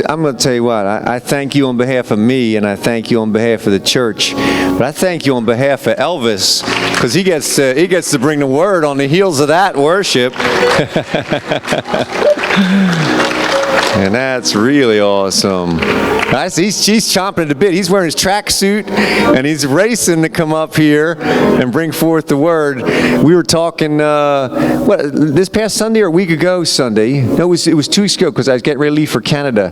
I'm gonna tell you what. I thank you on behalf of me, and I thank you on behalf of the church. But I thank you on behalf of Elvis, because he gets to bring the word on the heels of that worship. And that's really awesome. He's chomping at the bit. He's wearing his tracksuit, and he's racing to come up here and bring forth the word. We were talking, this past Sunday or a week ago Sunday? No, it was 2 weeks ago, because I was getting ready to leave for Canada.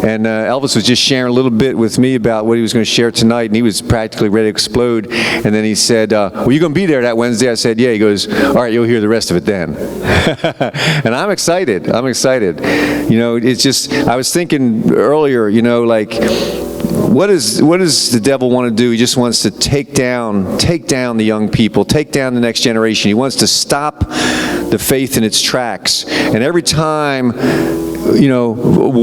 And Elvis was just sharing a little bit with me about what he was going to share tonight, and he was practically ready to explode. And then he said, well, you going to be there that Wednesday? I said, yeah. He goes, all right, you'll hear the rest of it then. And I'm excited. You know, it's just, I was thinking earlier, you know, like, what does the devil want to do? He just wants to take down the young people, take down the next generation. He wants to stop the faith in its tracks. And every time, you know,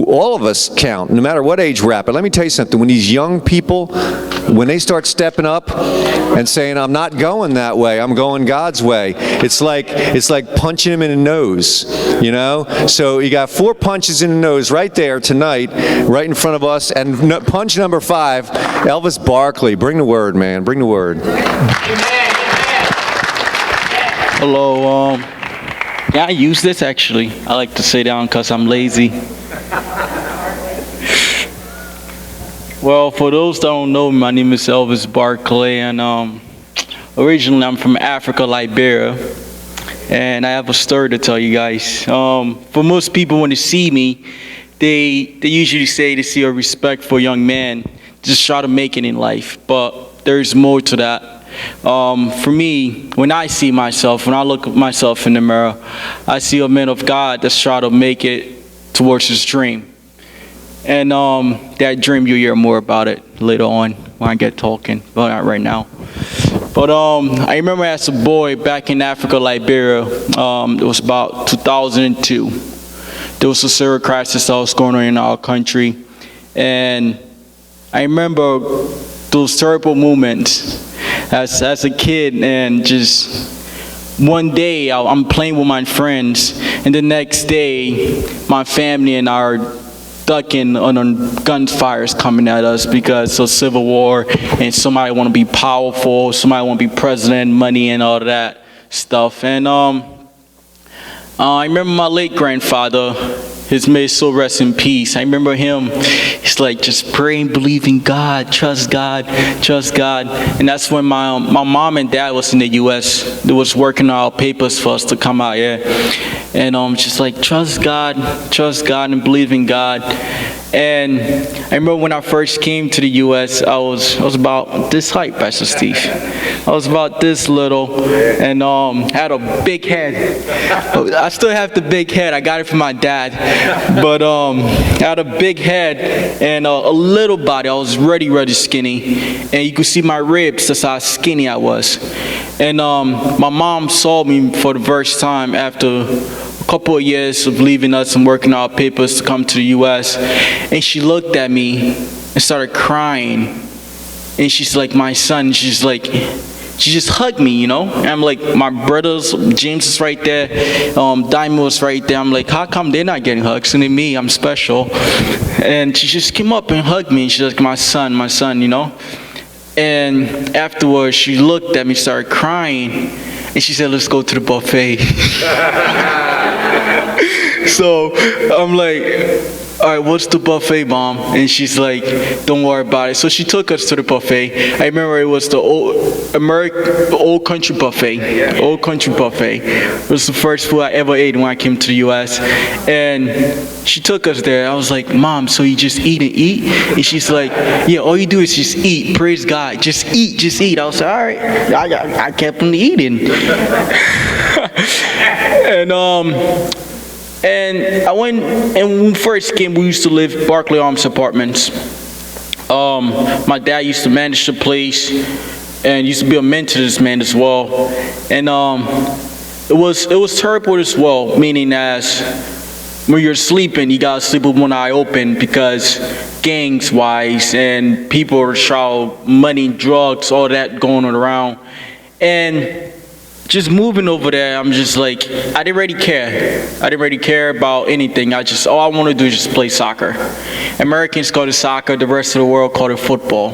all of us count, no matter what age we're at. But let me tell you something. When these young people, when they start stepping up and saying, I'm not going that way, I'm going God's way, it's like punching him in the nose, you know? So you got 4 punches in the nose right there tonight, right in front of us. And punch number 5, Elvis Barclay. Bring the word, man. Bring the word. Hello. Yeah, I use this actually. I like to sit down because I'm lazy. Well, for those that don't know, my name is Elvis Barclay, and originally I'm from Africa, Liberia, and I have a story to tell you guys. For most people, when they see me, they usually say they see a respect for young men, just try to make it in life, but there's more to that. For me, when I see myself, when I look at myself in the mirror, I see a man of God that's trying to make it towards his dream. And that dream, you'll hear more about it later on when I get talking, but not right now. But I remember as a boy back in Africa, Liberia, it was about 2002. There was a severe crisis that was going on in our country. And I remember those terrible moments as a kid, and just one day I'm playing with my friends, and the next day my family and our ducking on gunfires coming at us because of civil war, and somebody want to be powerful, somebody want to be president, money and all of that stuff. And I remember my late grandfather, his may soul rest in peace. I remember him, he's like, just pray and believe in God, trust God, trust God. And that's when my mom and dad was in the U.S. They was working on our papers for us to come out here. And just like, trust God, and believe in God. And I remember when I first came to the U.S., I was about this height, Pastor Steve. I was about this little, and had a big head. I still have the big head. I got it from my dad. But I had a big head and a little body. I was really skinny. And you could see my ribs. That's how skinny I was. And my mom saw me for the first time after a couple of years of leaving us and working our papers to come to the U.S. And she looked at me and started crying. And she's like, my son, she's like, she just hugged me, you know? And I'm like, my brothers, James is right there, Diamond was right there. I'm like, how come they're not getting hugs? And then me, I'm special. And she just came up and hugged me. And she's like, my son, you know? And afterwards, she looked at me, started crying. And she said, let's go to the buffet. So I'm like, all right, what's the buffet, Mom? And she's like, don't worry about it. So she took us to the buffet. I remember it was the old country buffet. Old country buffet. It was the first food I ever ate when I came to the U.S. And she took us there. I was like, Mom, so you just eat and eat? And she's like, yeah, all you do is just eat. Praise God. Just eat. I was like, all right. I kept on eating. And I went, and when we first came, we used to live Barclay Arms Apartments. My dad used to manage the place and used to be a mentor to this man as well. And it was terrible as well, meaning as when you're sleeping, you gotta sleep with one eye open because gangs-wise and people are showering money, drugs, all that going on around. And just moving over there, I'm just like, I didn't really care. I didn't really care about anything. All I want to do is just play soccer. Americans call it soccer, the rest of the world call it football.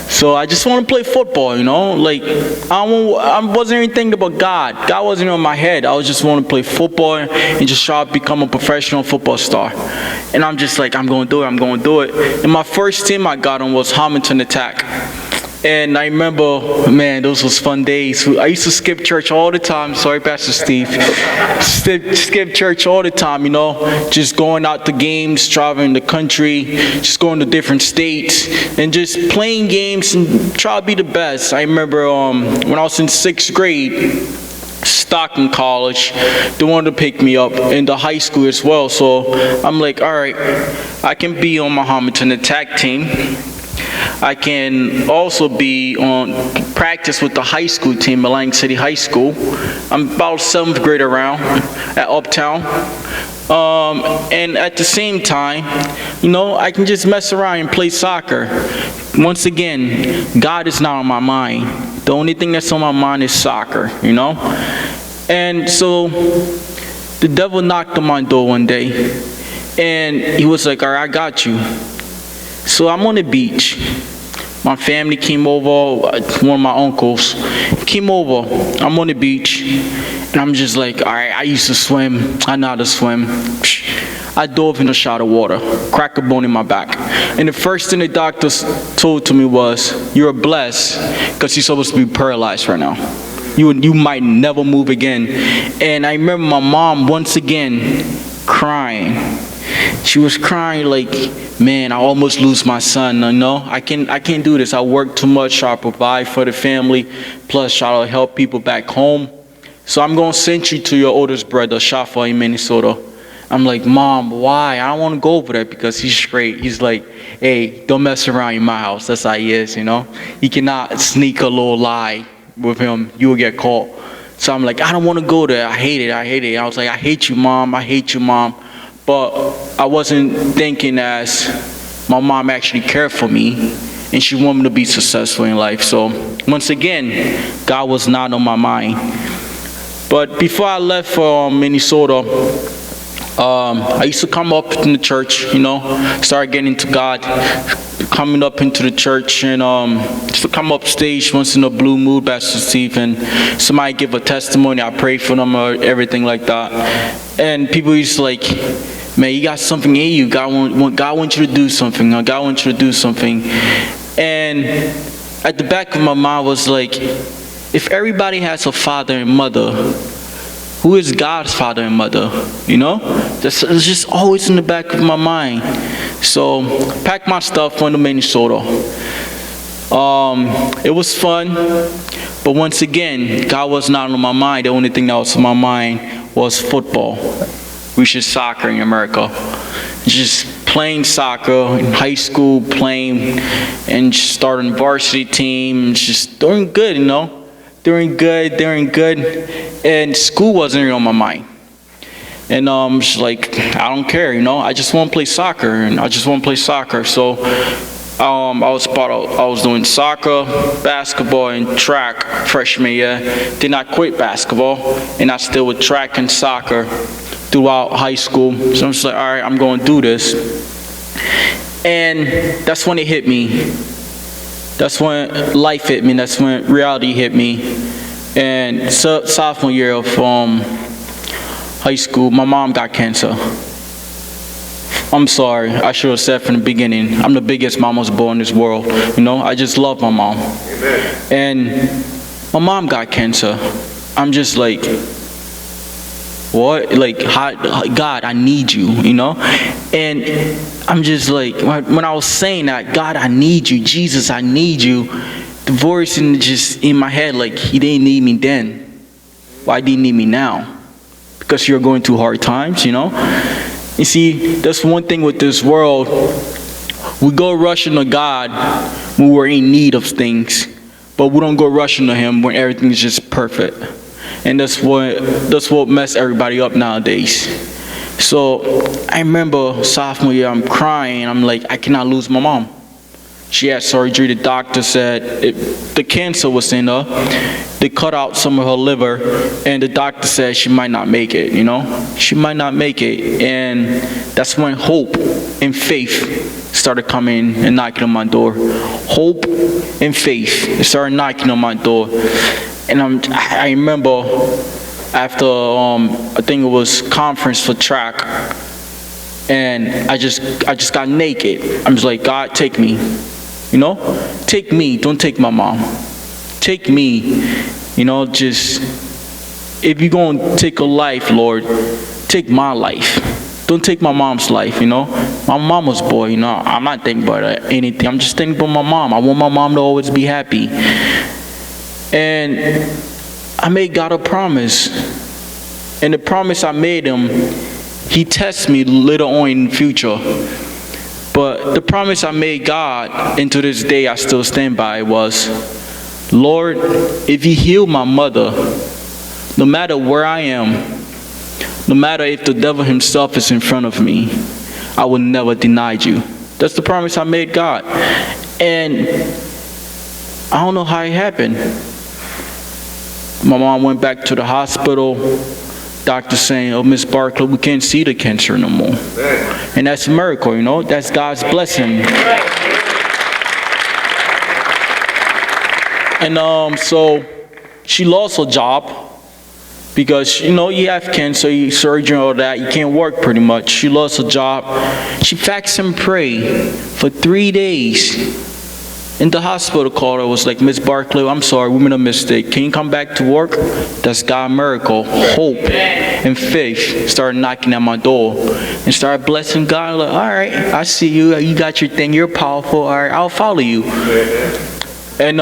So I just want to play football, Like, I wasn't even thinking about God. God wasn't on my head. I was just want to play football and just try to become a professional football star. And I'm just like, I'm going to do it. And my first team I got on was Hamilton Attack. And I remember, man, those was fun days. I used to skip church all the time. Sorry, Pastor Steve. Skip church all the time, Just going out to games, traveling the country, just going to different states, and just playing games and try to be the best. I remember when I was in 6th grade, Stockton College, they wanted to pick me up in the high school as well. So I'm like, all right, I can be on my Hamilton Attack team. I can also be on practice with the high school team, Atlantic City High School. I'm about 7th grade around at Uptown. And at the same time, I can just mess around and play soccer. Once again, God is not on my mind. The only thing that's on my mind is soccer, And so the devil knocked on my door one day, and he was like, all right, I got you. So I'm on the beach. My family came over, one of my uncles came over. I'm on the beach, and I'm just like, all right, I used to swim. I know how to swim. I dove in a shot of water, cracked a bone in my back. And the first thing the doctors told to me was, you're blessed because you're supposed to be paralyzed right now. You might never move again. And I remember my mom once again crying. She was crying like, man, I almost lose my son. I can't do this. I work too much, try to provide for the family, plus try to help people back home. So I'm going to send you to your oldest brother, Shafa, in Minnesota. I'm like, Mom, why? I don't want to go over there because he's straight. He's like, hey, don't mess around in my house. That's how he is, He cannot sneak a little lie with him. You will get caught. So I'm like, I don't want to go there. I hate it. I was like, I hate you, Mom. I hate you, Mom. But I wasn't thinking as my mom actually cared for me and she wanted me to be successful in life. So once again, God was not on my mind. But before I left for Minnesota, I used to come up in the church, start getting into God, coming up into the church, and just to come up stage once in a blue mood, Pastor Steve, and somebody give a testimony, I pray for them or everything like that. And people used to like, man, you got something in you. God wants you to do something. God wants you to do something. And at the back of my mind was like, if everybody has a father and mother, who is God's father and mother? It's just always in the back of my mind. So packed my stuff, went to Minnesota. It was fun, but once again, God was not on my mind. The only thing that was on my mind was football, which is soccer in America. Just playing soccer in high school, playing and starting varsity team, just doing good, doing good. And school wasn't really on my mind. And just like, I don't care, I just want to play soccer, So I was doing soccer, basketball, and track freshman year. Then I quit basketball, and I still with track and soccer throughout high school. So I'm just like, all right, I'm going to do this. And that's when it hit me. That's when life hit me. That's when reality hit me. And sophomore year of high school, my mom got cancer. I'm sorry, I should have said from the beginning, I'm the biggest mama's boy in this world. I just love my mom. Amen. And my mom got cancer. I'm just like, what? Like, God, I need you, And I'm just like, when I was saying that, God, I need you, Jesus, I need you, the voice in my head, like, he didn't need me then. Why did he need me now? Because you're going through hard times, You see, that's one thing with this world. We go rushing to God when we're in need of things, but we don't go rushing to him when everything's just perfect. And that's what messed everybody up nowadays. So I remember sophomore year, I'm crying. I'm like, I cannot lose my mom. She had surgery. The doctor said the cancer was in her. They cut out some of her liver, and the doctor said she might not make it, She might not make it. And that's when hope and faith started coming and knocking on my door. Hope and faith started knocking on my door. And I remember after, I think it was conference for track, and I just got naked. I'm just like, God, take me. Take me, don't take my mom. Take me, just, if you're going to take a life, Lord, take my life. Don't take my mom's life, My mama's boy, I'm not thinking about anything. I'm just thinking about my mom. I want my mom to always be happy. And I made God a promise. And the promise I made him, he tests me later on in the future. But the promise I made God, and to this day I still stand by, was, Lord, if you heal my mother, no matter where I am, no matter if the devil himself is in front of me, I will never deny you. That's the promise I made God. And I don't know how it happened. My mom went back to the hospital. Doctor saying, oh, Miss Barclay, we can't see the cancer no more. And that's a miracle, That's God's blessing. And so she lost her job because, you have cancer, surgery, all that. You can't work pretty much. She lost her job. She faxed and prayed for 3 days. And the hospital called her, was like, Miss Barclay, I'm sorry, we made a mistake. Can you come back to work? That's God's miracle. Hope and faith started knocking at my door and started blessing God. Like, all right, I see you. You got your thing. You're powerful. All right, I'll follow you. And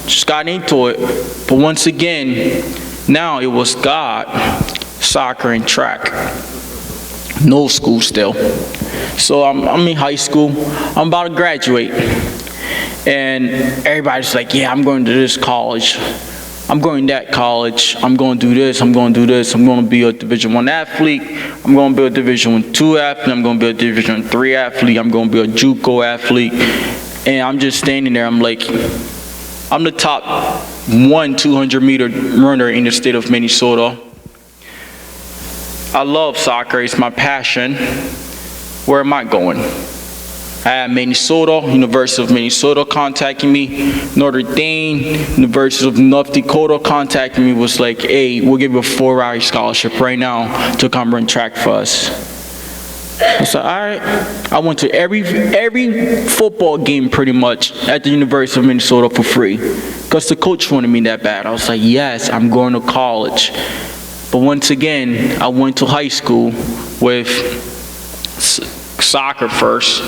just got into it. But once again, now it was God, soccer and track. No school still. So I'm in high school. I'm about to graduate. And everybody's like, yeah, I'm going to this college. I'm going to that college. I'm going to do this. I'm going to do this. I'm going to be a Division I athlete. I'm going to be a Division II athlete. I'm going to be a Division III athlete. I'm going to be a JUCO athlete. And I'm just standing there. I'm like, I'm the top 200-meter runner in the state of Minnesota. I love soccer. It's my passion. Where am I going? I had Minnesota, University of Minnesota contacting me. Notre Dame, University of North Dakota contacting me, was like, hey, we'll give you a 4-hour scholarship right now to come run track for us. I said, all right. I went to every football game pretty much at the University of Minnesota for free because the coach wanted me that bad. I was like, yes, I'm going to college. But once again, I went to high school with soccer first.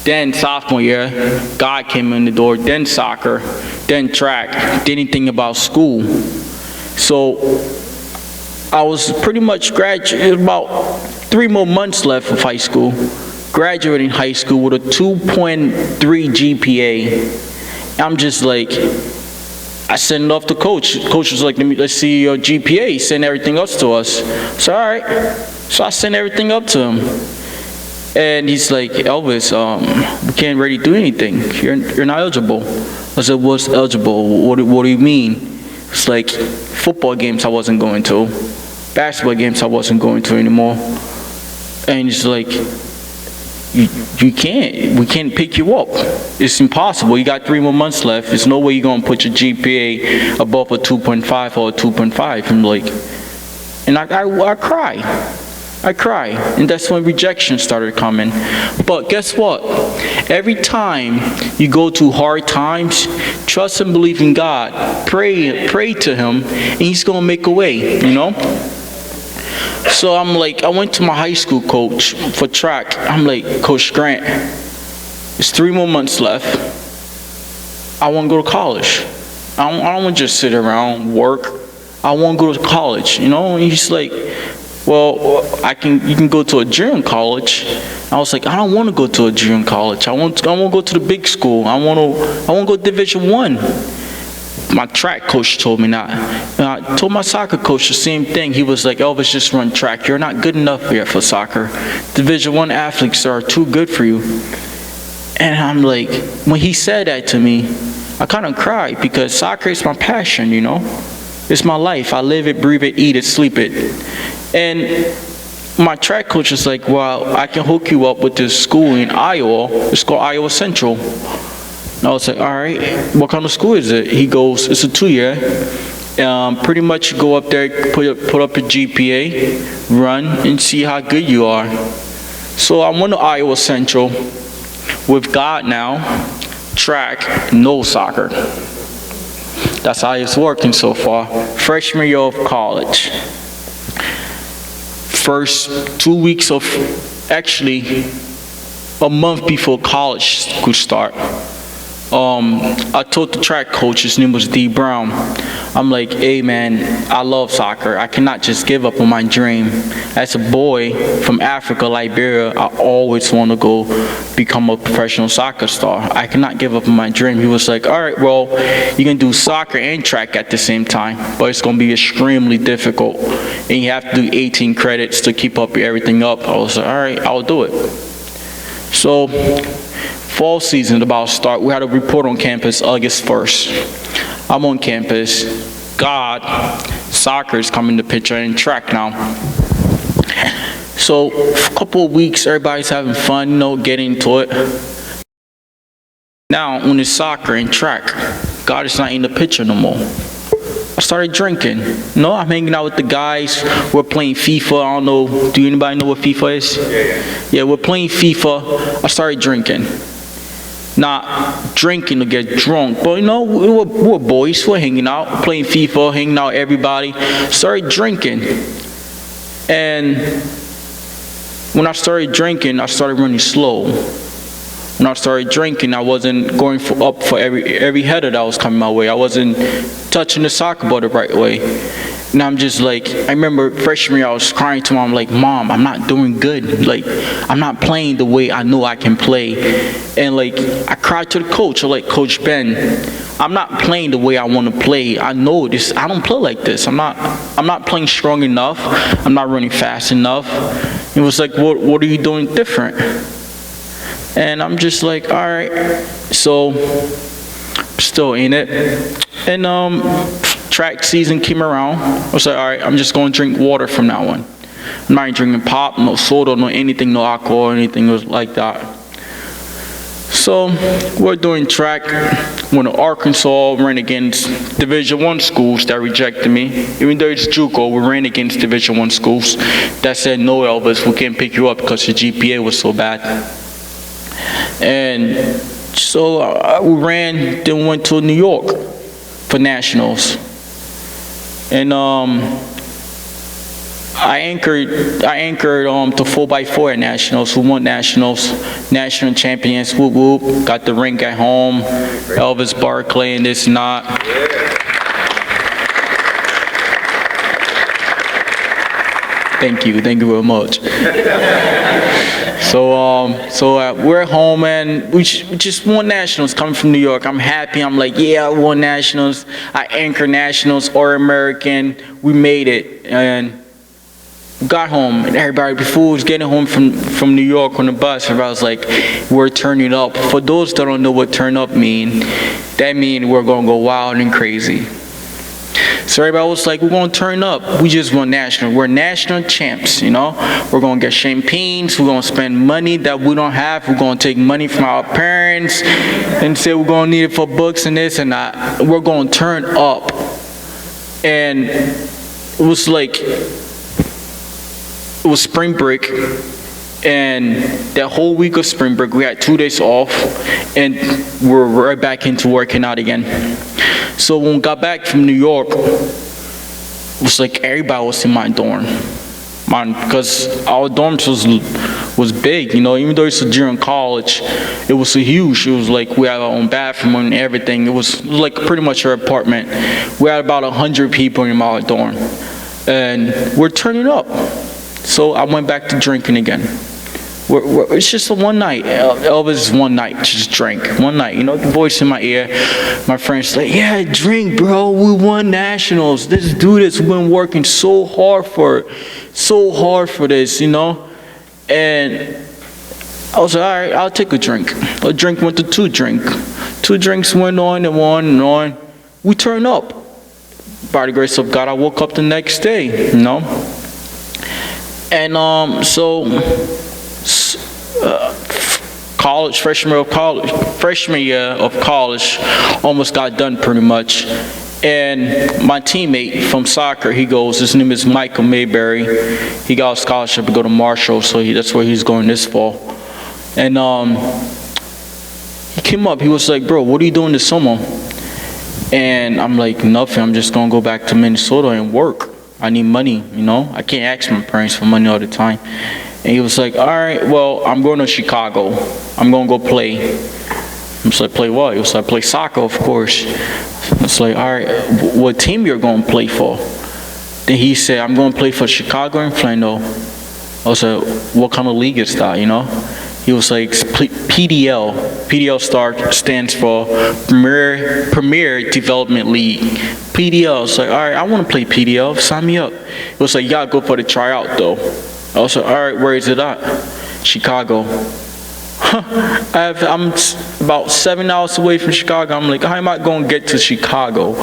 Then sophomore year, God came in the door. Then soccer, then track. Didn't think about school. So I was pretty much graduated, about 3 more months left of high school. Graduating high school with a 2.3 GPA. I'm just like, I sent it off to coach. Coach was like, let's see your GPA. Send everything else to us. So all right. So I sent everything up to him. And he's like, Elvis, we can't really do anything. You're not eligible. I said, what's eligible? What do you mean? It's like, football games I wasn't going to. Basketball games I wasn't going to anymore. And he's like, you can't. We can't pick you up. It's impossible. You got 3 more months left. There's no way you're going to put your GPA above a 2.5 or a 2.5. I'm like, and I cry. I cry, and that's when rejection started coming. But guess what? Every time you go through hard times, trust and believe in God. Pray to Him, and He's gonna make a way. So I'm like, I went to my high school coach for track. I'm like, Coach Grant, it's 3 more months left. I want to go to college. I don't want to just sit around work. I want to go to college. And he's like, well, you can go to a junior college. I was like, I don't want to go to a junior college. I want to go to the big school. I want to go to Division I. My track coach told me that. And I told my soccer coach the same thing. He was like, Elvis, just run track. You're not good enough here for soccer. Division I athletes are too good for you. And I'm like, when he said that to me, I kind of cried because soccer is my passion, you know? It's my life. I live it, breathe it, eat it, sleep it. And my track coach was like, well, I can hook you up with this school in Iowa. It's called Iowa Central. And I was like, all right, what kind of school is it? He goes, it's a 2-year. Pretty much go up there, put up your GPA, run, and see how good you are. So I went to Iowa Central with God now, track, no soccer. That's how it's working so far. Freshman year of college. First 2 weeks of, actually, a month before college could start. I told the track coach, his name was D. Brown, I'm like, hey man, I love soccer. I cannot just give up on my dream. As a boy from Africa, Liberia, I always want to go become a professional soccer star. I cannot give up on my dream. He was like, all right, well, you can do soccer and track at the same time, but it's going to be extremely difficult. And you have to do 18 credits to keep up everything up. I was like, all right, I'll do it. So, fall season about to start. We had a report on campus August 1st. I'm on campus. God, soccer is coming to picture and track now. So for a couple of weeks, everybody's having fun, you know, getting into it. Now, when it's soccer and track, God is not in the picture no more. I started drinking. No, I'm hanging out with the guys. We're playing FIFA. I don't know. Do anybody know what FIFA is? Yeah, we're playing FIFA. I started drinking. Not drinking to get drunk, but you know, we're boys, we're hanging out, playing FIFA, hanging out with everybody. Started drinking. And when I started drinking, I started running slow. When I started drinking, I wasn't going up for every header that was coming my way. I wasn't touching the soccer ball the right way. And I'm just like, I remember freshman year, I was crying to Mom, like, Mom, I'm not doing good. Like, I'm not playing the way I know I can play. And like, I cried to the coach, or like, Coach Ben, I'm not playing the way I want to play. I know this, I don't play like this. I'm not playing strong enough. I'm not running fast enough. It was like, what are you doing different? And I'm just like, all right. So, still in it. And track season came around. I was like, all right, I'm just going to drink water from now on. I'm not drinking pop, no soda, no anything, no alcohol, anything like that. So we're doing track. Went to Arkansas, ran against Division I schools that rejected me. Even though it's JUCO, we ran against Division I schools that said, no, Elvis, we can't pick you up because your GPA was so bad. And so we ran, then went to New York for nationals. And I anchored to 4x4 at nationals. Who won nationals? National champions. Whoop whoop. Got the ring at home. Elvis, Barclay, and this and that. Thank you very much. So we're at home and we just won nationals coming from New York. I'm happy. I'm like, yeah, I won nationals. I anchored nationals, All-American. We made it and got home. And everybody, before I was getting home from New York on the bus, everybody was like, we're turning up. For those that don't know what turn up mean, that means we're going to go wild and crazy. So everybody was like, we're going to turn up. We just won national. We're national champs, you know. We're going to get champagnes. We're going to spend money that we don't have. We're going to take money from our parents and say we're going to need it for books and this and that. We're going to turn up. And it was like, it was spring break. And that whole week of spring break, we had 2 days off. And we're right back into working out again. So when we got back from New York, it was like everybody was in my dorm. Because our dorms was big, you know, even though it's during college, it was so huge. It was like we had our own bathroom and everything. It was like pretty much our apartment. We had about 100 people in my dorm. And we're turning up. So I went back to drinking again. It's just a one night. Elvis, one night, just drank. One night, you know, the voice in my ear. My friends like, yeah, drink, bro. We won nationals. Let's do this. We've been working so hard for this, you know. And I was like, all right, I'll take a drink. A drink went to two drinks. Two drinks went on and on and on. We turned up. By the grace of God, I woke up the next day, you know. And freshman year of college, almost got done pretty much. And my teammate from soccer, his name is Michael Mayberry. He got a scholarship to go to Marshall, so that's where he's going this fall. And he came up, he was like, bro, what are you doing this summer? And I'm like, nothing, I'm just gonna go back to Minnesota and work. I need money, you know? I can't ask my parents for money all the time. And he was like, all right, well, I'm going to Chicago. I'm gonna go play. I was like, play what? He was like, play soccer, of course. It's like, all right, what team you're gonna play for? Then he said, I'm gonna play for Chicago and Flando. I was like, what kind of league is that, you know? He was like, PDL. PDL stands for Premier Development League. PDL. I was like, all right, I want to play PDL. Sign me up. It was like, you gotta go for the tryout though. I was like, all right, where is it at? Chicago. I'm about 7 hours away from Chicago. I'm like, how am I going to get to Chicago?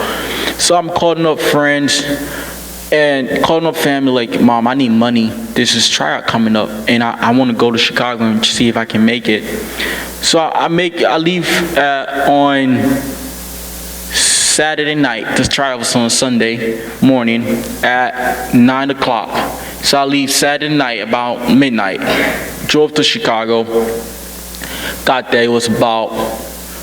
So I'm calling up friends and calling up family like, Mom, I need money. There's this tryout coming up, and I want to go to Chicago and see if I can make it. So I leave on Saturday night. This tryout was on Sunday morning at 9 o'clock. So I leave Saturday night about midnight. Drove to Chicago. Got there, it was about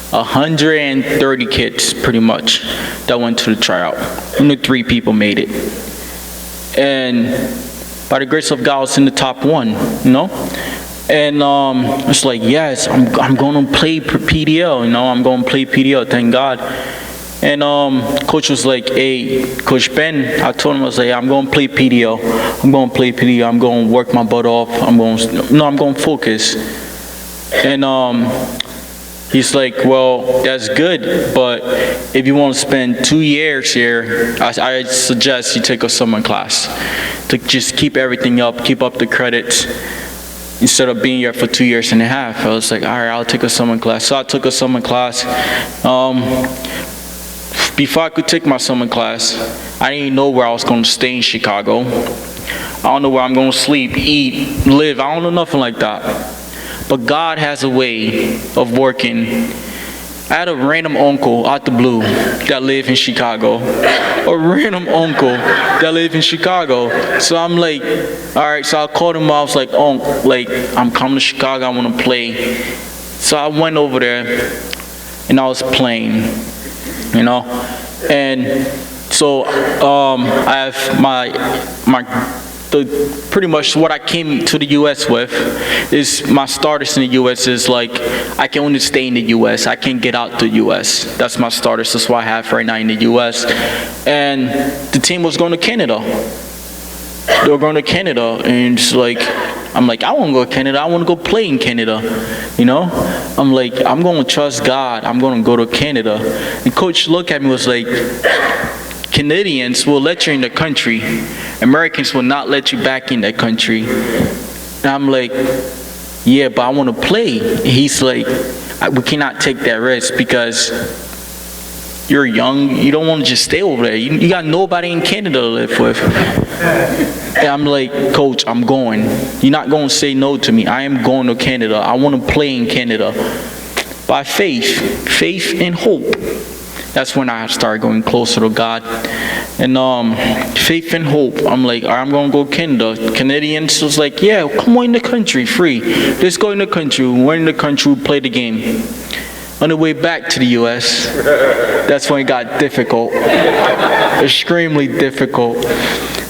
130 kids, pretty much, that went to the tryout. Only 3 people made it. And by the grace of God, I was in the top 1, you know? And it's like, yes, I'm going to play PDL, you know? I'm going to play PDL, thank God. And coach was like, hey, Coach Ben, I told him, I was like, I'm going to play PDL. I'm going to play PDL. I'm going to work my butt off. I'm going to focus. And he's like, well, that's good, but if you want to spend 2 years here, I suggest you take a summer class to just keep everything up, keep up the credits, instead of being here for 2 years and a half. I was like, all right, I'll take a summer class. So I took a summer class. Before I could take my summer class, I didn't know where I was going to stay in Chicago. I don't know where I'm going to sleep, eat, live. I don't know nothing like that. But God has a way of working. I had a random uncle out the blue that lived in Chicago. A random uncle that lived in Chicago. So I'm like, all right, so I called him. I was like, I'm coming to Chicago. I want to play. So I went over there and I was playing, you know. And so I have pretty much what I came to the U.S. with is my status in the U.S. is like I can only stay in the U.S. I can't get out the U.S. That's my status. That's what I have right now in the U.S. And the team was going to Canada. They were going to Canada, and it's like I'm like, I want to go to Canada. I want to go play in Canada, you know. I'm like, I'm going to trust God. I'm going to go to Canada. And coach looked at me and was like, Canadians will let you in the country. Americans will not let you back in that country. And I'm like, yeah, but I want to play. And he's like, we cannot take that risk because you're young. You don't want to just stay over there. You got nobody in Canada to live with. And I'm like, Coach, I'm going. You're not going to say no to me. I am going to Canada. I want to play in Canada. By faith and hope. That's when I started going closer to God. And faith and hope. I'm like, all right, I'm going to go to Canada. Canadians was like, yeah, come on in the country, free. Let's go in the country. We're in the country, we play the game. On the way back to the U.S., that's when it got difficult. Extremely difficult.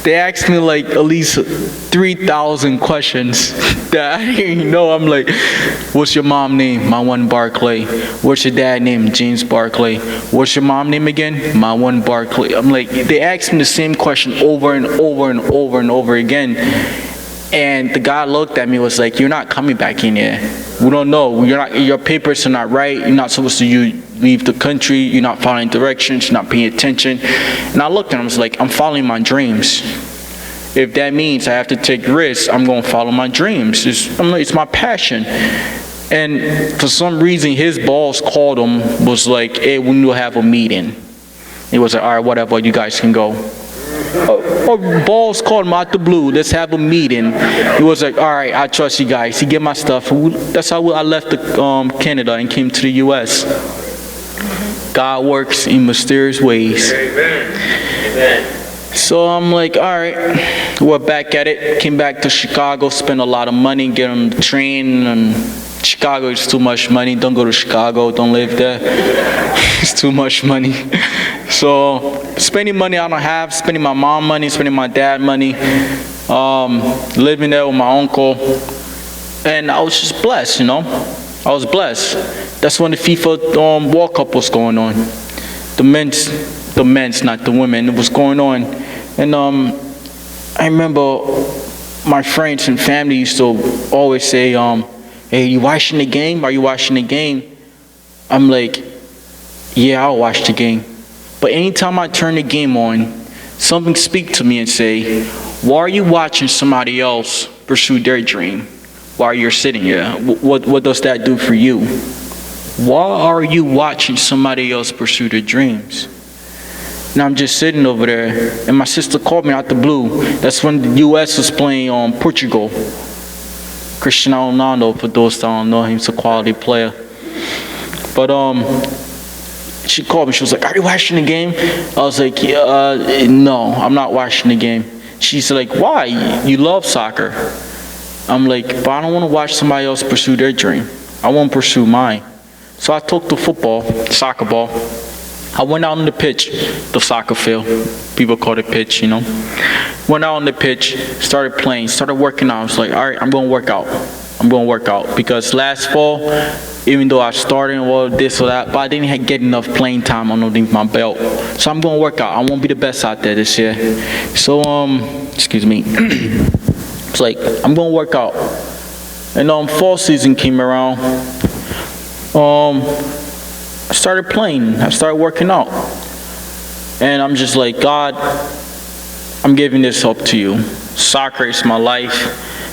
They asked me like at least 3,000 questions that I didn't even know. I'm like, what's your mom name? My one Barclay. What's your dad name? James Barclay. What's your mom name again? My one Barclay. I'm like, they asked me the same question over and over and over and over again. And the guy looked at me and was like, you're not coming back in here. We don't know. Your papers are not right. You're not supposed to leave the country. You're not following directions. You're not paying attention. And I looked at him and was like, I'm following my dreams. if that means I have to take risks, I'm going to follow my dreams. It's my passion. And for some reason, his boss called him, was like, hey, we need to have a meeting. He was like, all right, whatever, you guys can go. Boss called him out the blue, let's have a meeting. He was like, all right, I trust you guys. He get my stuff. That's how I left Canada and came to the U.S. God works in mysterious ways. Amen. So I'm like, all right, we're back at it. Came back to Chicago, spent a lot of money, get on the train, and Chicago is too much money. Don't go to Chicago, don't live there. It's too much money. So spending money I don't have, spending my mom money, spending my dad money, living there with my uncle. And I was just blessed, I was blessed. That's when the FIFA World Cup was going on. The men's, not the women, it was going on. And I remember my friends and family used to always say, hey, you watching the game? Are you watching the game? I'm like, yeah, I'll watch the game. But anytime I turn the game on, something speak to me and say, why are you watching somebody else pursue their dream while you're sitting here? What does that do for you? Why are you watching somebody else pursue their dreams? And I'm just sitting over there, and my sister called me out the blue. That's when the U.S. was playing Portugal. Cristiano Ronaldo, for those that don't know him, he's a quality player. But she called me. She was like, "Are you watching the game?" I was like, "Yeah, no, I'm not watching the game." She's like, "Why? You love soccer." I'm like, "But I don't want to watch somebody else pursue their dream. I want to pursue mine." So I took the soccer ball. I went out on the pitch, the soccer field. People call it pitch, Went out on the pitch, started playing, started working out. I was like, all right, I'm going to work out. I'm going to work out. Because last fall, even though I started and all this or that, but I didn't get enough playing time underneath my belt. So I'm going to work out. I want to be the best out there this year. So, excuse me. It's like, I'm going to work out. And fall season came around. I started playing. I started working out. And I'm just like, God, I'm giving this up to you. Soccer is my life.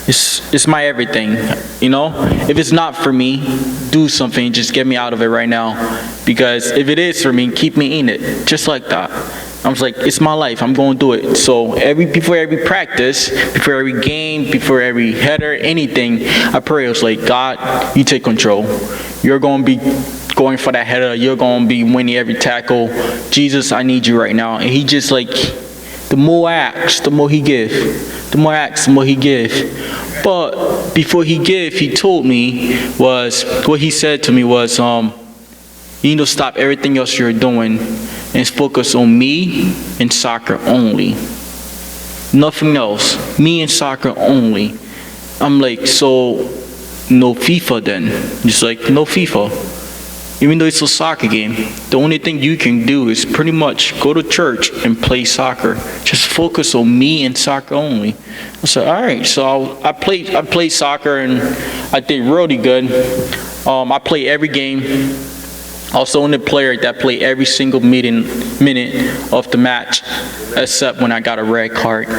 It's my everything, If it's not for me, do something. Just get me out of it right now. Because if it is for me, keep me in it. Just like that. I was like, it's my life. I'm going to do it. So before every practice, before every game, before every header, anything, I pray. I was like, God, you take control. You're going to be going for that header. You're going to be winning every tackle. Jesus, I need you right now. And he just like, the more I ask, the more he give. The more I ask, the more he give. But before he give, he told me what he said to me was, you need to stop everything else you're doing and focus on me and soccer only. Nothing else. Me and soccer only. I'm like, so no FIFA then? Just like, no FIFA. Even though it's a soccer game, the only thing you can do is pretty much go to church and play soccer. Just focus on me and soccer only. I said, all right. So I played soccer and I did really good. I played every game. I was the only player that played every single minute of the match, except when I got a red card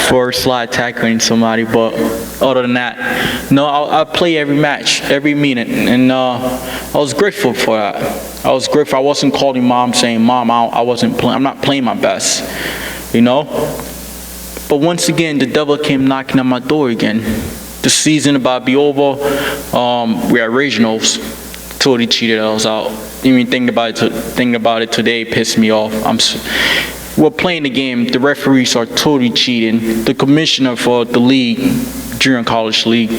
for slide tackling somebody. But other than that, no, I play every match, every minute, and I was grateful for that. I was grateful. I wasn't calling mom saying, "Mom, I wasn't playing. I'm not playing my best," But once again, the devil came knocking on my door again. The season about to be over. We're at regionals. Totally cheated. I was out. Even thinking about it today pissed me off. We're playing the game. The referees are totally cheating. The commissioner for the league, junior college league,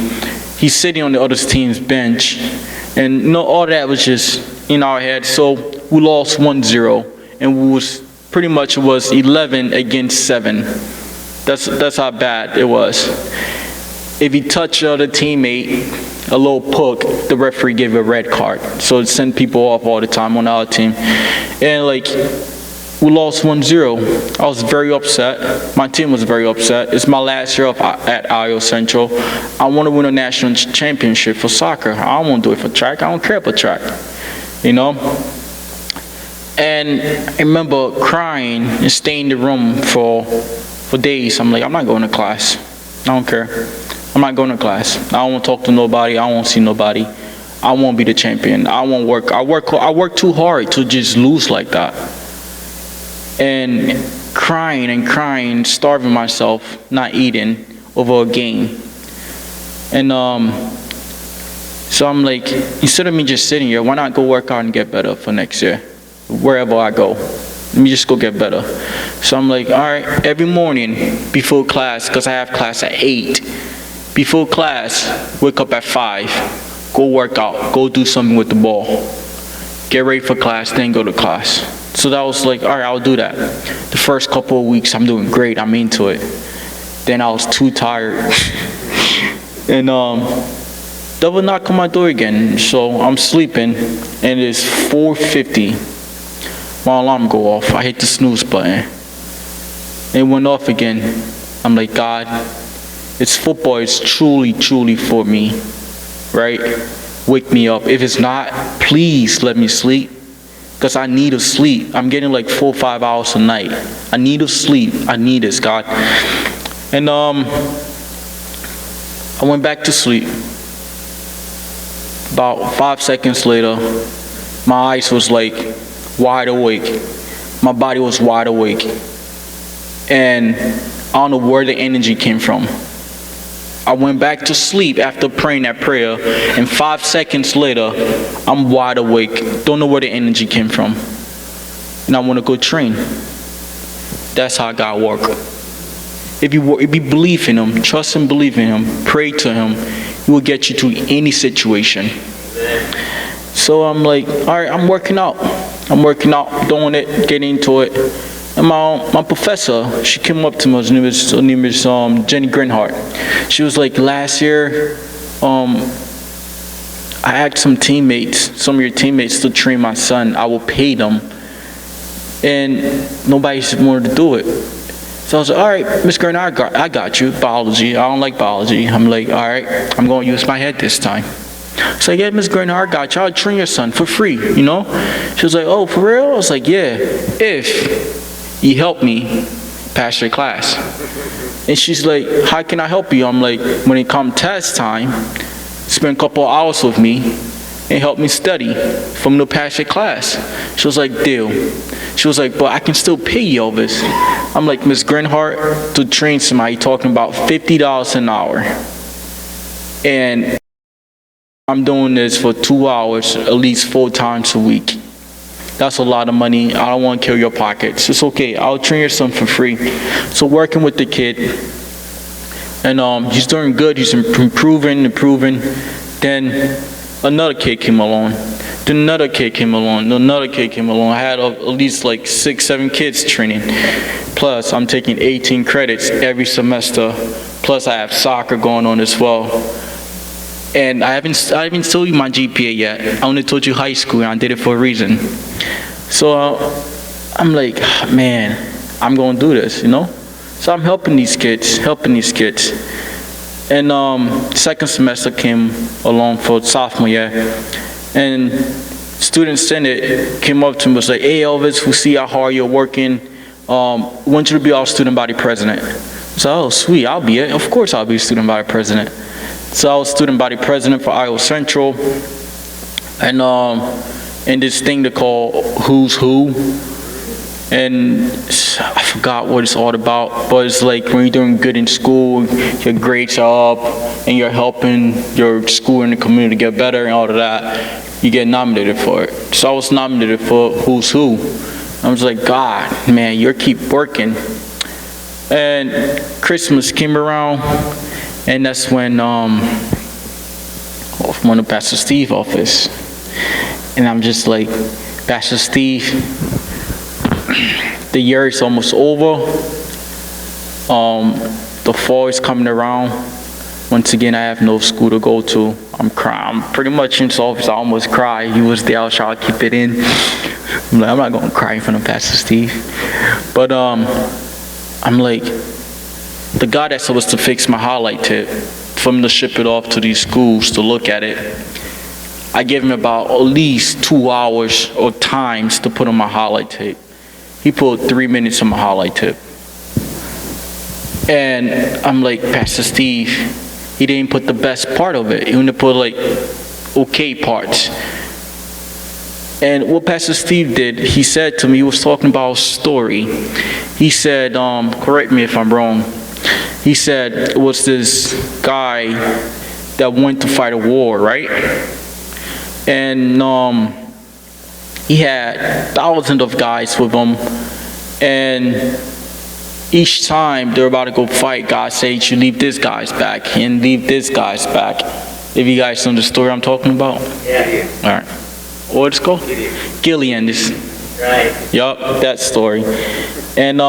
he's sitting on the other team's bench, and all that was just in our head. So we lost 1-0, and it was 11 against 7. That's how bad it was. If you touch the teammate, a little poke, the referee gave a red card. So it sent people off all the time on our team. And we lost 1-0. I was very upset. My team was very upset. It's my last year at Iowa Central. I want to win a national championship for soccer. I don't want to do it for track. I don't care about track. And I remember crying and staying in the room for for days. I'm like, I'm not going to class. I don't care. I'm not going to class. I don't want to talk to nobody. I don't want to see nobody. I won't be the champion. I won't work. I work too hard to just lose like that. And crying, starving myself, not eating over a game. And so I'm like, instead of me just sitting here, why not go work out and get better for next year? Wherever I go, let me just go get better. So I'm like, all right, every morning before class, because I have class at 8, before class, wake up at 5, go work out, go do something with the ball, get ready for class, then go to class. So that was like, all right, I'll do that. The first couple of weeks, I'm doing great, I'm into it. Then I was too tired. And they would knock on my door again. So I'm sleeping, and it's 4:50. My alarm go off. I hit the snooze button. It went off again. I'm like, God, it's football. It's truly for me, right? Wake me up. If it's not, please let me sleep, because I need to sleep. I'm getting like 4 or 5 hours a night. I need to sleep. I need this, God. And I went back to sleep. About 5 seconds later, my eyes was like wide awake. My body was wide awake. And I don't know where the energy came from. I went back to sleep after praying that prayer, and 5 seconds later, I'm wide awake. Don't know where the energy came from. And I want to go train. That's how God works. If you believe in Him, trust and believe in Him, pray to Him, He will get you to any situation. So I'm like, all right, I'm working out, doing it, getting into it. And my professor, she came up to me. Her name is Jenny Grinhart. She was like, last year, I asked some of your teammates to train my son. I will pay them. And nobody wanted to do it. So I was like, all right, Miss Grinhart, I got you. Biology. I don't like biology. I'm like, all right, I'm going to use my head this time. So yeah, Miss Grinhart, got you. I'll train your son for free, you know? She was like, oh, for real? I was like, yeah, if you help me pass your class. And she's like, how can I help you? I'm like, when it comes test time, spend a couple hours with me and help me study for me to pass your class. She was like, deal. She was like, but I can still pay you, Elvis. I'm like, Miss Grinhart, to train somebody, talking about $50 an hour. And I'm doing this for 2 hours, at least 4 times a week. That's a lot of money. I don't want to kill your pockets. It's okay. I'll train your son for free. So working with the kid, and he's doing good. He's improving. Then another kid came along. Then another kid came along. I had at least like 6, 7 kids training. Plus, I'm taking 18 credits every semester. Plus, I have soccer going on as well. And I haven't told you my GPA yet. I only told you high school, and I did it for a reason. So I'm like, man, I'm going to do this, you know? So I'm helping these kids. And second semester came along for sophomore year. And Student Senate came up to me and was like, hey, Elvis, we see how hard you're working. Want you to be our student body president. So, oh, sweet, I'll be it. Of course I'll be student body president. So I was student body president for Iowa Central. And in this thing they call Who's Who. And I forgot what it's all about, but it's like when you're doing good in school, your grades are up, and you're helping your school and the community get better and all of that, you get nominated for it. So I was nominated for Who's Who. I was like, God, man, you keep working. And Christmas came around, and that's when I went to Pastor Steve's office. And I'm just like, Pastor Steve, the year is almost over. The fall is coming around. Once again, I have no school to go to. I'm crying. I'm pretty much in his office. I almost cried. He was there. I was trying to keep it in. I'm like, I'm not going to cry in front of Pastor Steve. But I'm like, the guy that's supposed to fix my highlight tip, for him to ship it off to these schools to look at it, I gave him about at least 2 hours or times to put on my highlight tape. He put 3 minutes on my highlight tip. And I'm like, Pastor Steve, he didn't put the best part of it. He only put like okay parts. And what Pastor Steve did, he said to me, he was talking about a story. He said, correct me if I'm wrong. He said it was this guy that went to fight a war, right? And he had thousands of guys with him. And each time they're about to go fight, God said, you leave this guy's back and leave this guy's back. If you guys know the story I'm talking about? Yeah. All right. What's it called? Gilead. Right. Yup, that story. And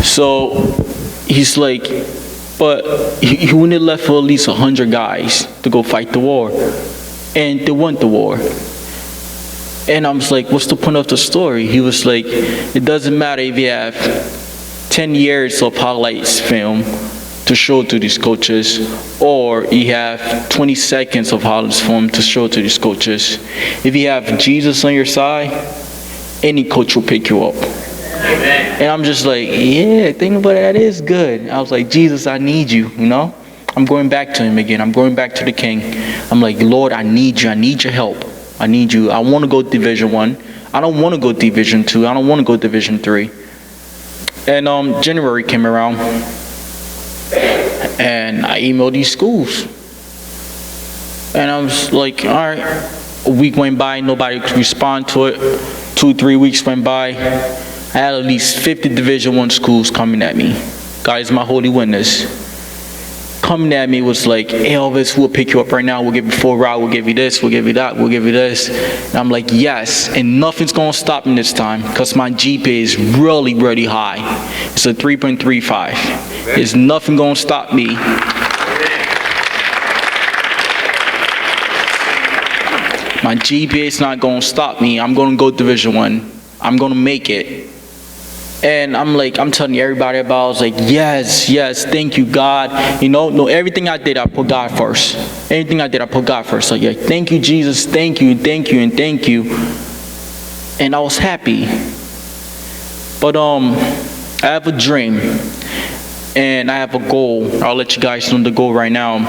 so he's like, but he only left for at least 100 guys to go fight the war. And they won the war. And I was like, what's the point of the story? He was like, it doesn't matter if you have 10 years of highlights film to show to these coaches, or you have 20 seconds of highlights film to show to these coaches. If you have Jesus on your side, any coach will pick you up. Amen. And I'm just like, yeah, thinking about it, that is good. I was like, Jesus, I need you, you know? I'm going back to him again. I'm going back to the King. I'm like, Lord, I need you. I need your help. I need you. I want to go Division 1. I don't want to go Division 2. I don't want to go Division 3. And January came around, and I emailed these schools. And I was like, all right. A week went by, nobody could respond to it. 2-3 weeks went by. I had at least 50 Division 1 schools coming at me. God is my holy witness. Coming at me was like, hey, Elvis, we'll pick you up right now. We'll give you full ride. We'll give you this. We'll give you that. We'll give you this. And I'm like, yes. And nothing's going to stop me this time because my GPA is really, really high. It's a 3.35. There's nothing going to stop me. My GPA is not going to stop me. I'm going to go Division 1. I'm going to make it. And I'm like, I'm telling everybody about it. I was like, yes, thank you, God. You know, no, everything I did, I put God first. Anything I did, I put God first. So yeah, thank you, Jesus. Thank you, and thank you, and thank you. And I was happy. But I have a dream. And I have a goal. I'll let you guys know the goal right now.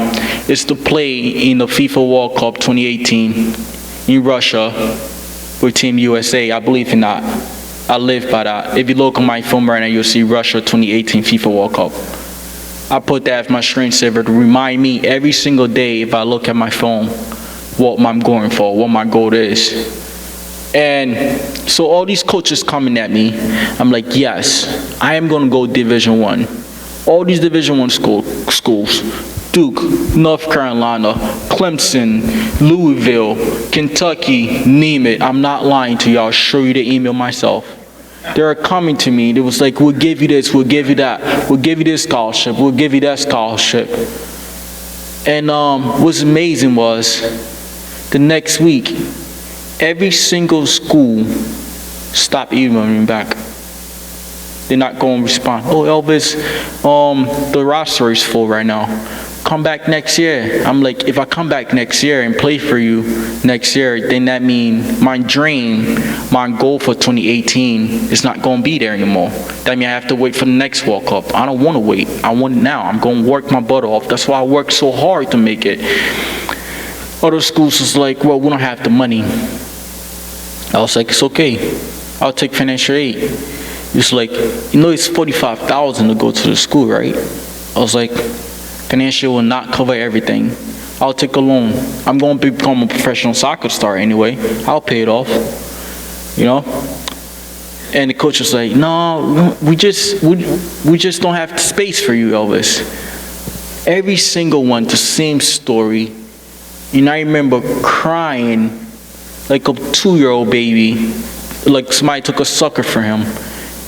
It's to play in the FIFA World Cup 2018 in Russia with Team USA. I believe in that. I live by that. If you look on my phone right now, you'll see Russia 2018 FIFA World Cup. I put that as my screensaver to remind me every single day if I look at my phone what I'm going for, what my goal is. And so all these coaches coming at me, I'm like, yes, I am going to go Division 1. All these Division 1 schools, Duke, North Carolina, Clemson, Louisville, Kentucky, name it. I'm not lying to you. I'll show you the email myself. They're coming to me. They was like, we'll give you this, we'll give you that, we'll give you this scholarship, we'll give you that scholarship. And what's amazing was the next week, every single school stopped emailing me back. They're not going to respond. Oh, Elvis, the roster is full right now. Come back next year. I'm like, if I come back next year and play for you next year, then that means my dream, my goal for 2018 is not going to be there anymore. That means I have to wait for the next World Cup. I don't want to wait. I want it now. I'm going to work my butt off. That's why I worked so hard to make it. Other schools was like, well, we don't have the money. I was like, it's okay. I'll take financial aid. It's like, you know, it's $45,000 to go to the school, right? I was like, financial will not cover everything. I'll take a loan. I'm going to become a professional soccer star anyway. I'll pay it off, you know? And the coach was like, no, we just don't have the space for you, Elvis. Every single one, the same story. And I remember crying like a 2-year-old baby, like somebody took a sucker for him,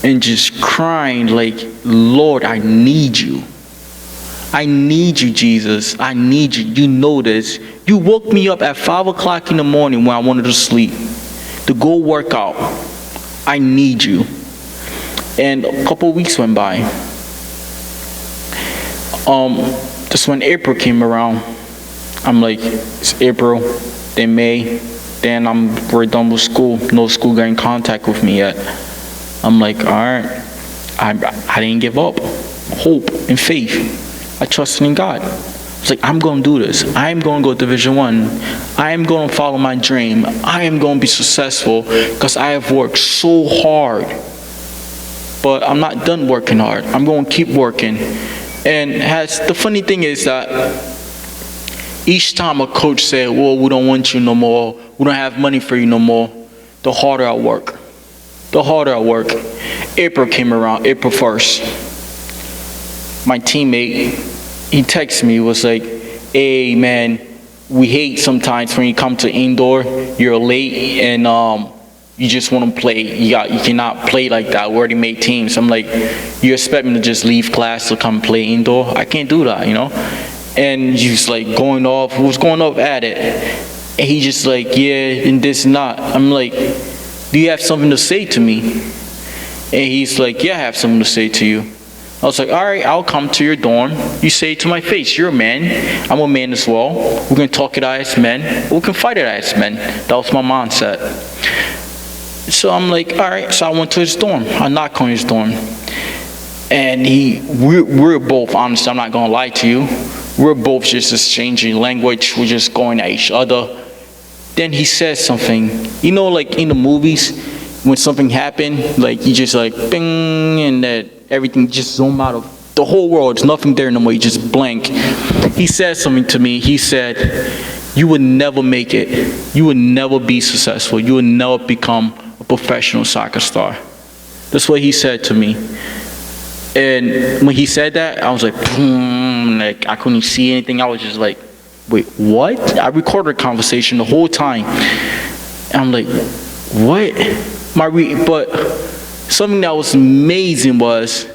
and just crying like, Lord, I need you. I need you, Jesus. I need you. You know this. You woke me up at 5 o'clock in the morning when I wanted to sleep to go work out. I need you. And a couple of weeks went by. Just when April came around, I'm like, it's April, then May, then we're done with school. No school got in contact with me yet. I'm like, all right, I didn't give up. hope and faith. I trusted in God. I was like, I'm going to do this. I'm going to go to Division I. I am going to follow my dream. I am going to be successful because I have worked so hard. But I'm not done working hard. I'm going to keep working. And the funny thing is that each time a coach said, well, we don't want you no more, we don't have money for you no more, the harder I work. The harder I work. April came around, April 1st. My teammate, he texted me, was like, hey man, we hate sometimes when you come to indoor, you're late and you just want to play. You cannot play like that. We already made teams. I'm like, you expect me to just leave class to come play indoor? I can't do that, you know? And he's like going off at it. And he just like, yeah, and this and that. I'm like, do you have something to say to me? And he's like, yeah, I have something to say to you. I was like, all right, I'll come to your dorm. You say it to my face, you're a man. I'm a man as well. We're going to talk it out as men. We can fight it out as men. That was my mindset. So I'm like, all right. So I went to his dorm. I knocked on his dorm. And we're both, honestly, I'm not going to lie to you. We're both just exchanging language. We're just going at each other. Then he says something. You know, like in the movies, when something happened, like you just like, bing, and that everything just zoom out of the whole world. There's nothing there no more. You just blank. He said something to me. He said, you would never make it. You would never be successful. You would never become a professional soccer star. That's what he said to me. And when he said that, I was like, boom, like I couldn't see anything. I was just like, wait, what? I recorded a conversation the whole time. And I'm like, what? But something that was amazing was,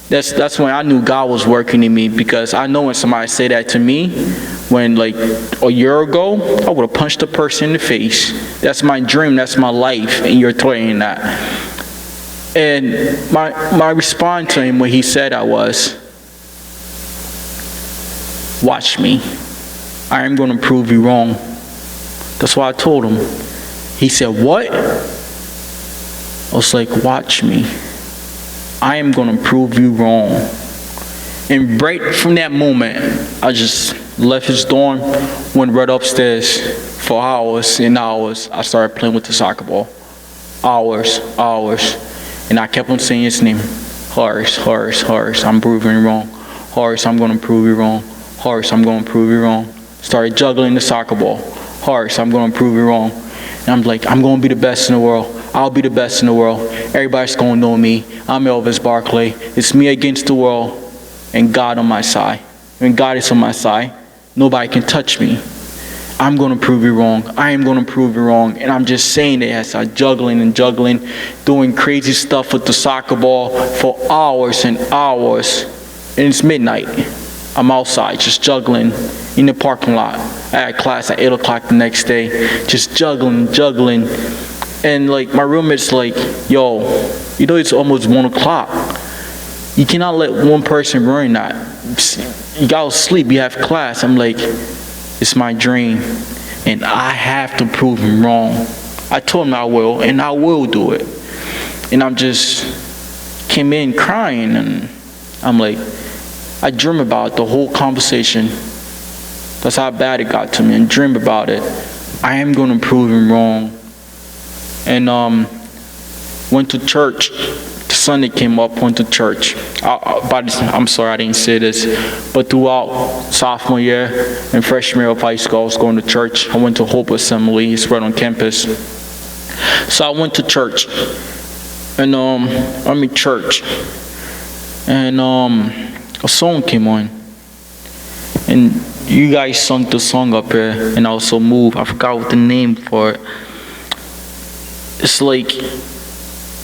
that's when I knew God was working in me, because I know when somebody say that to me, when like a year ago, I would have punched the person in the face. That's my dream, that's my life, and you're threatening that. And my response to him when he said that was, watch me. I am going to prove you wrong. That's what I told him. He said, what? I was like, watch me. I am going to prove you wrong. And right from that moment, I just left his dorm, went right upstairs for hours and hours. I started playing with the soccer ball. Hours. And I kept on saying his name. Horace, I'm proving you wrong. Horace, I'm going to prove you wrong. Horace, I'm going to prove you wrong. Started juggling the soccer ball. Horace, I'm going to prove you wrong. And I'm like, I'm going to be the best in the world. I'll be the best in the world. Everybody's going to know me. I'm Elvis Barclay. It's me against the world and God on my side. When God is on my side, nobody can touch me. I'm going to prove you wrong. I am going to prove you wrong. And I'm just saying it as I'm juggling, doing crazy stuff with the soccer ball for hours and hours. And it's midnight. I'm outside just juggling in the parking lot. I had class at 8 o'clock the next day. Just juggling. And like my roommate's like, yo, you know it's almost 1 o'clock. You cannot let one person ruin that. You gotta sleep, you have class. I'm like, it's my dream. And I have to prove him wrong. I told him I will, and I will do it. And I'm just came in crying, and I'm like, I dream about the whole conversation. That's how bad it got to me, and dream about it. I am gonna prove him wrong. And went to church. Sunday came up, went to church. I'm sorry I didn't say this, but throughout sophomore year and freshman year of high school, I was going to church. I went to Hope Assembly. It's right on campus. So I went to church, and I'm in church, and a song came on, and you guys sung the song up here, and I was so moved. I forgot what the name for it. It's like,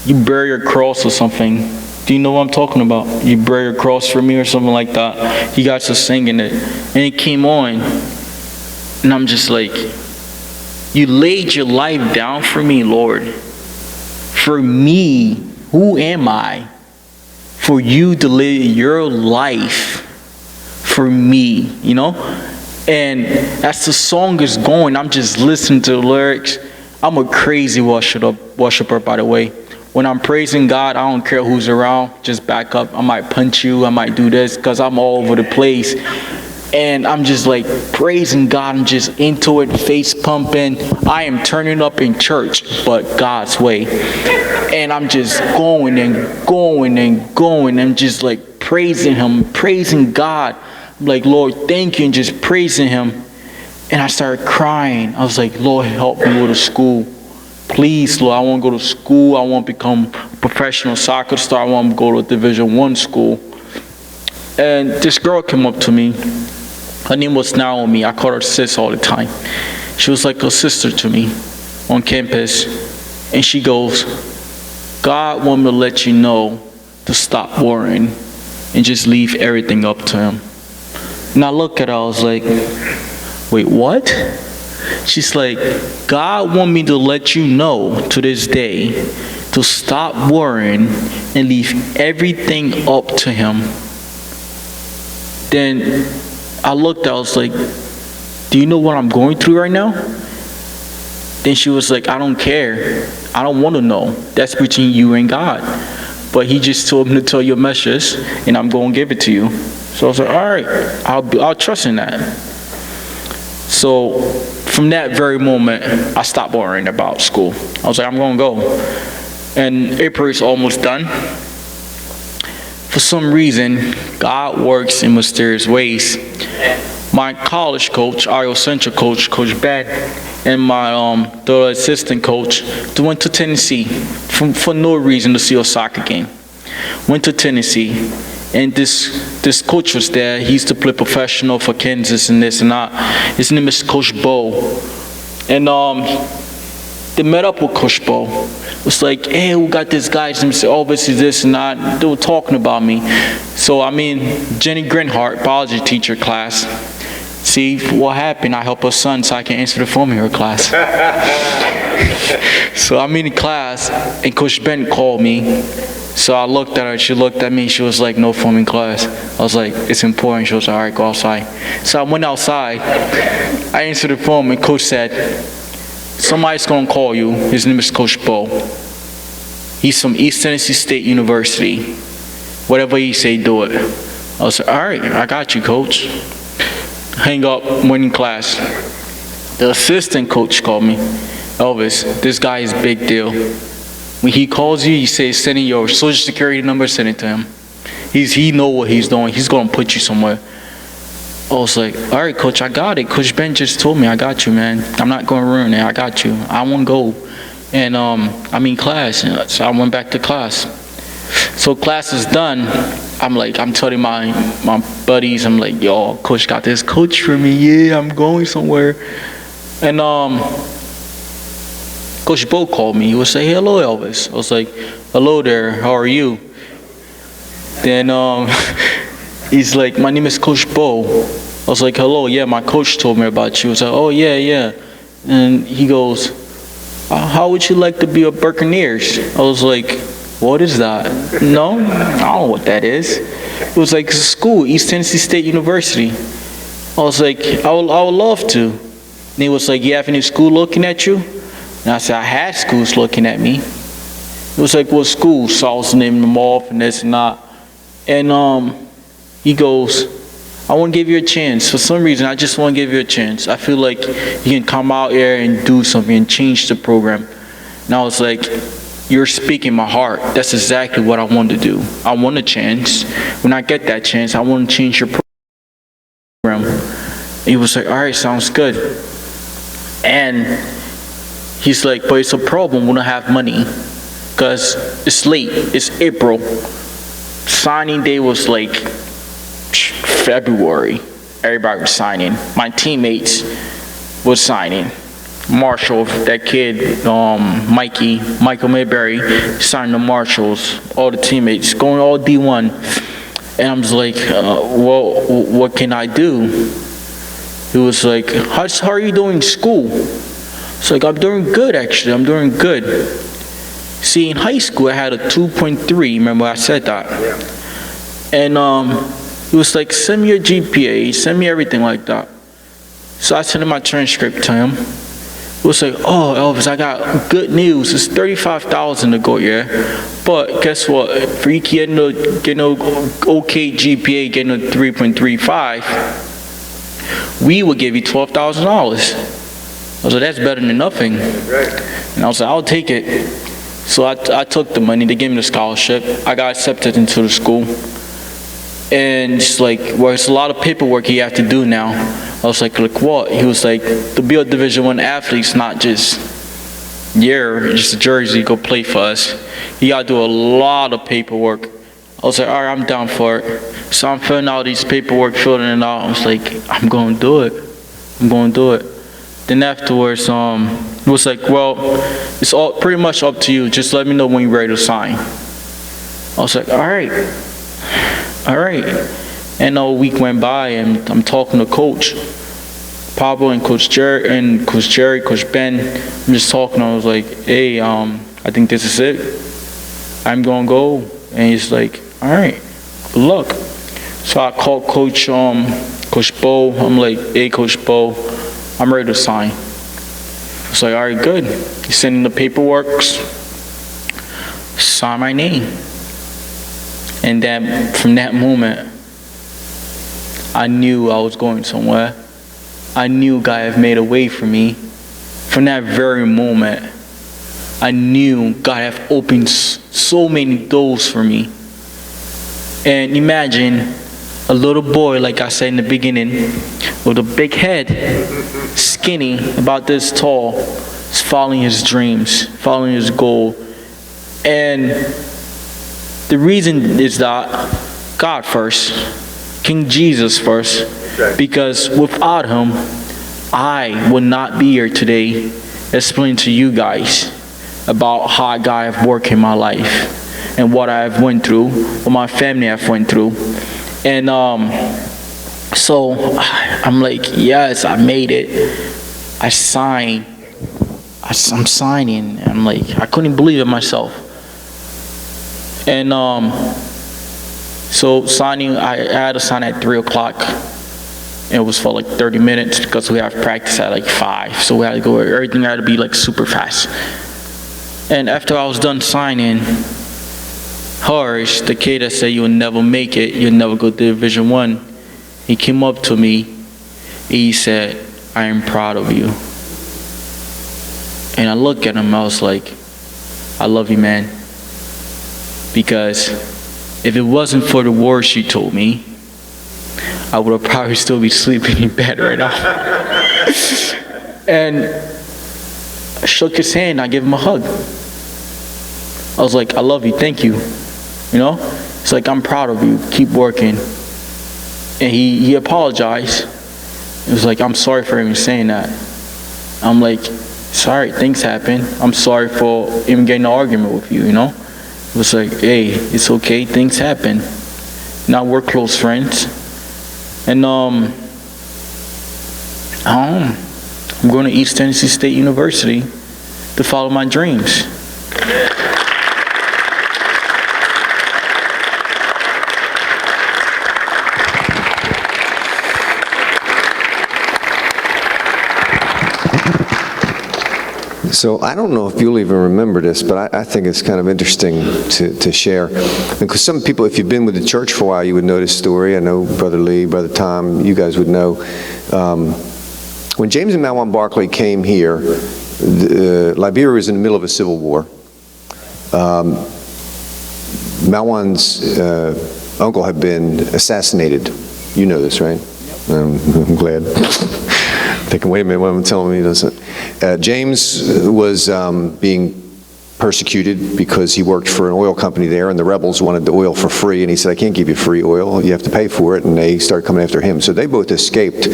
you bear your cross or something. Do you know what I'm talking about? You bear your cross for me or something like that. You guys are singing it. And it came on. And I'm just like, you laid your life down for me, Lord. For me, who am I? For you to live your life for me, you know? And as the song is going, I'm just listening to the lyrics. I'm a crazy worshiper, by the way. When I'm praising God, I don't care who's around. Just back up. I might punch you. I might do this because I'm all over the place. And I'm just like praising God. I'm just into it, face pumping. I am turning up in church, but God's way. And I'm just going and going and going. I'm just like praising Him, praising God. I'm like, Lord, thank you, and just praising Him. And I started crying. I was like, Lord, help me go to school. Please, Lord, I want to go to school. I want to become a professional soccer star. I want to go to a Division I school. And this girl came up to me. Her name was Naomi. I called her sis all the time. She was like a sister to me on campus. And she goes, God want me to let you know to stop worrying and just leave everything up to Him. And I look at her, I was like, wait, what? She's like, God want me to let you know to this day to stop worrying and leave everything up to Him. Then I looked, I was like, do you know what I'm going through right now? Then she was like, I don't care. I don't want to know. That's between you and God. But He just told me to tell you a message, and I'm going to give it to you. So I was like, all right, I'll trust in that. So from that very moment, I stopped worrying about school. I was like, I'm going to go. And April is almost done. For some reason, God works in mysterious ways. My college coach, Iowa Central coach, Coach Ben, and my the assistant coach, they went to Tennessee for no reason to see a soccer game. Went to Tennessee. And this coach was there. He used to play professional for Kansas and this and that. His name is Coach Bo. And they met up with Coach Bo. It was like, hey, we got this guy. His name is Elvis, is this and that. They were talking about me. So, I mean, Jenny Grinhart, biology teacher class. See, what happened? I helped her son so I can answer the phone in her class. So I'm in class, and Coach Ben called me. So I looked at her, she looked at me, she was like, no phone in class. I was like, it's important. She was like, all right, go outside. So I went outside, I answered the phone, and Coach said, somebody's gonna call you. His name is Coach Bo. He's from East Tennessee State University. Whatever he say, do it. I was like, all right, I got you, Coach. Hang up, went in class. The assistant coach called me. Elvis, this guy is big deal. When he calls you, you say, send in your social security number, send it to him. He know what he's doing. He's going to put you somewhere. I was like, all right, Coach, I got it. Coach Ben just told me, I got you, man. I'm not going to ruin it. I got you. I want to go. And I'm in class. So I went back to class. So class is done. I'm telling my buddies, I'm like, yo, Coach got this coach for me. Yeah, I'm going somewhere. And Coach Bo called me. He would say, hello, Elvis. I was like, hello there. How are you? Then he's like, my name is Coach Bo. I was like, hello. Yeah, my coach told me about you. I was like, oh, yeah. And he goes, how would you like to be a Buccaneers? I was like, what is that? No, I don't know what that is. It was like a school, East Tennessee State University. I was like, I would love to. And he was like, you have any school looking at you? And I said, I had schools looking at me. It was like, what school? So I was naming them off and this and that. And he goes, I want to give you a chance. For some reason, I just want to give you a chance. I feel like you can come out here and do something and change the program. And I was like, you're speaking my heart. That's exactly what I want to do. I want a chance. When I get that chance, I want to change your program. And he was like, all right, sounds good. And he's like, but it's a problem. We don't have money because it's late. It's April. Signing day was like February. Everybody was signing. My teammates was signing. Marshall, that kid, Michael Mayberry, signed the Marshalls, all the teammates, going all D1. And I'm just like, well, what can I do? He was like, how are you doing in school? It's like, I'm doing good, actually. I'm doing good. See, in high school, I had a 2.3. Remember, I said that. And he was like, send me your GPA, send me everything like that. So I sent him my transcript to him. was like, oh, Elvis, I got good news. It's $35,000 to go, yeah. But guess what? For you getting a okay GPA, getting a 3.35, we will give you $12,000. I was like, that's better than nothing. And I was like, I'll take it. So I took the money. They gave me the scholarship. I got accepted into the school. And it's like, well, it's a lot of paperwork you have to do now. I was like what? He was like, to be a Division I athlete, it's not just, just a jersey, go play for us. You gotta do a lot of paperwork. I was like, all right, I'm down for it. So I'm filling out these paperwork, filling it out. I was like, I'm gonna do it. I'm gonna do it. Then afterwards, it was like, well, it's all pretty much up to you. Just let me know when you're ready to sign. I was like, all right. And a week went by, and I'm talking to Coach Pablo and Coach Jerry, Coach Ben. I'm just talking. I was like, hey, I think this is it. I'm gonna go. And he's like, all right, good luck. So I called Coach Bo. I'm like, hey, Coach Bo, I'm ready to sign. It's like, all right, good. He's sending the paperwork. Sign my name. And then from that moment, I knew I was going somewhere. I knew God had made a way for me. From that very moment, I knew God had opened so many doors for me. And imagine a little boy, like I said in the beginning, with a big head, skinny, about this tall, is following his dreams, following his goal. And the reason is that God first, King Jesus first, because without him, I would not be here today explaining to you guys about how God have worked in my life and what I have went through, what my family have went through. And so I'm like, yes, I made it. I signed. I'm signing. I'm like, I couldn't believe it myself. And so signing, I had to sign at 3 o'clock. It was for like 30 minutes because we have practice at like 5. So we had to go, everything had to be like super fast. And after I was done signing, Harsh, the kid that said you'll never make it, you'll never go to Division I, he came up to me, he said, I am proud of you. And I looked at him, I was like, I love you, man. Because if it wasn't for the words you told me, I would have probably still be sleeping in bed right now. And I shook his hand, I gave him a hug. I was like, I love you, thank you. You know? It's like, I'm proud of you, keep working. And he apologized. It was like, I'm sorry for even saying that. I'm like, sorry, things happen. I'm sorry for even getting an argument with you, you know? It was like, hey, it's okay, things happen. Now we're close friends. And I'm going to East Tennessee State University to follow my dreams. So I don't know if you'll even remember this, but I think it's kind of interesting to share. Because some people, if you've been with the church for a while, you would know this story. I know Brother Lee, Brother Tom, you guys would know. When James and Malwan Barclay came here, Liberia was in the middle of a civil war. Malwan's uncle had been assassinated. You know this, right? I'm glad. Thinking, wait a minute, what am I telling me? He doesn't. James was being persecuted because he worked for an oil company there, and the rebels wanted the oil for free, and he said, I can't give you free oil, you have to pay for it, and they started coming after him. So they both escaped,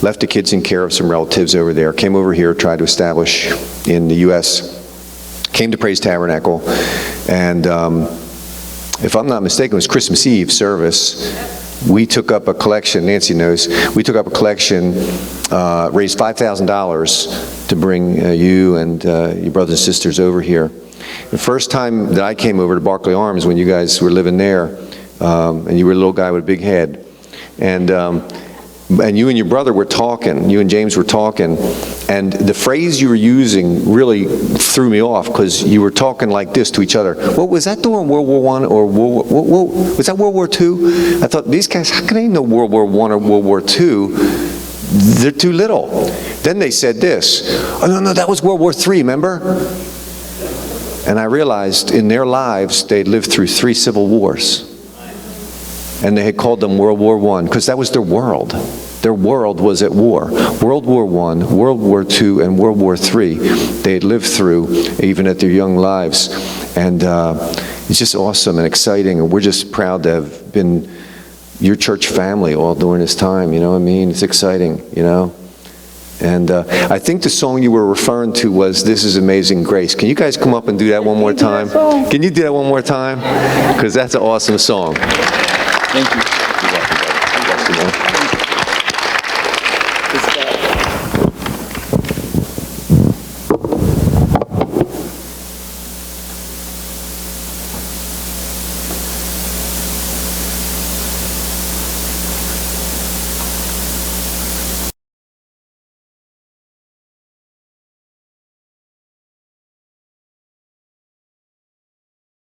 left the kids in care of some relatives over there, came over here, tried to establish in the U.S., came to Praise Tabernacle, and if I'm not mistaken, it was Christmas Eve service. We took up a collection, Nancy knows, we took up a collection, raised $5,000 to bring you and your brothers and sisters over here. The first time that I came over to Barclay Arms, when you guys were living there, and you were a little guy with a big head, and you and your brother were talking, you and James were talking, And the phrase you were using really threw me off because you were talking like this to each other. Well, was that during World War I or was that World War II? I thought, these guys, how can they know World War I or World War II? They're too little. Then they said this, oh, no, that was World War III, remember? And I realized in their lives, they'd lived through 3 civil wars. And they had called them World War I because that was their world. Their world was at war. World War I, World War II, and World War III, they had lived through even at their young lives. And it's just awesome and exciting. And we're just proud to have been your church family all during this time, you know what I mean? It's exciting, you know? And I think the song you were referring to was This Is Amazing Grace. Can you guys come up and do that one more time? Can you do that one more time? Because that's an awesome song. Thank you. You're welcome, buddy. God bless you, man.